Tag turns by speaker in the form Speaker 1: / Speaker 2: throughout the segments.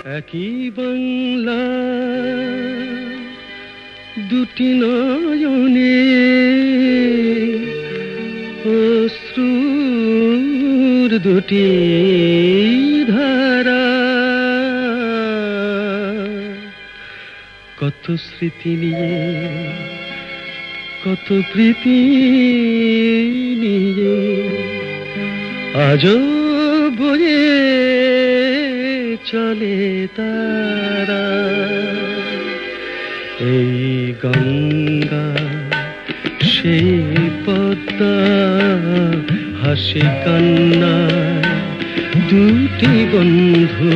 Speaker 1: একই বাংলা দুটি নয়নে অশ্রুর দুটি ধারা, কত স্মৃতি নিয়ে কত প্রীতি নিয়ে আজও বয়ে চলে তারা। এই গঙ্গা সেই পদ্মা, হাসি কান্নায় দুটি বন্ধু,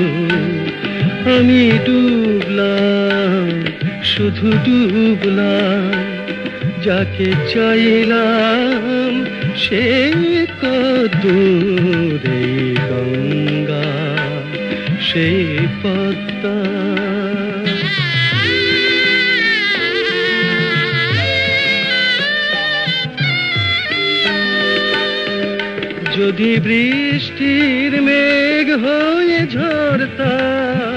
Speaker 1: আমি ডুবলাম শুধু ডুবলাম, যাকে চাইলাম সে কদ্দূর। এই গঙ্গা সেই পদ্মা, যদি বৃষ্টির মেঘ হয়ে ঝরতাম,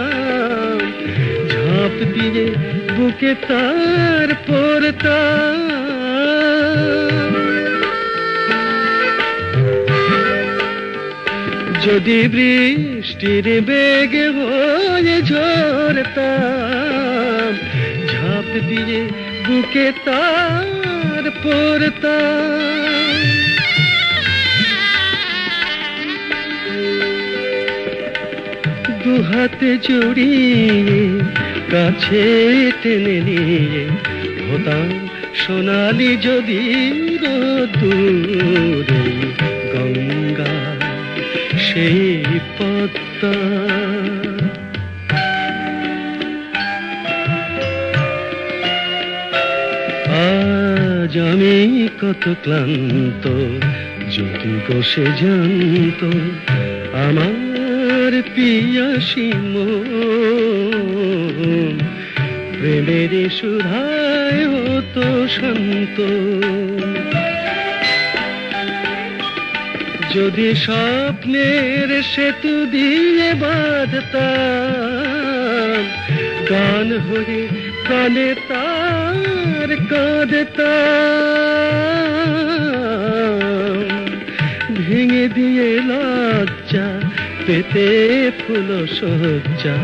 Speaker 1: ঝাঁপ দিয়ে বুকে তার পড়তাম। যদি বৃষ্টির মেঘ হয়ে ঝরতাম, ঝাঁপ দিয়ে বুকে তার পড়তাম। দুহাতে জড়িয়ে কাছে টেনে নিয়ে হতাম সোনালি যদি রোদ্দুরে। গঙ্গা সেই পদ্মা, আজ আমি কত ক্লান্ত, যদি বসে জানত আমার পিয়াসী মন, প্রেমের সুধায় হতো শান্ত। যদি স্বপ্নের সেতু দিয়ে বাঁধতাম, গান হয়ে প্রাণে তার কাঁদতাম। ভেঙে দিয়ে লজ্জা পেতে ফুল সজ্জা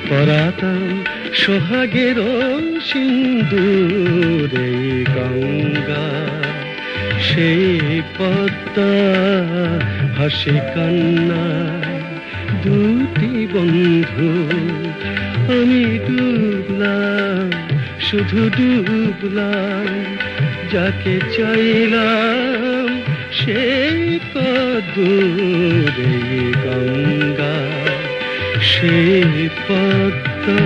Speaker 1: পরাতাম সোহাগের সিন্দুর। এই গঙ্গা সেই পদ্মা, হাসি কান্নায় দুটি বন্ধু, আমি ডুবলাম শুধু ডুবলাম, যাকে চাইলাম সেই কদ্দূর। এই গঙ্গা সেই পদ্মা।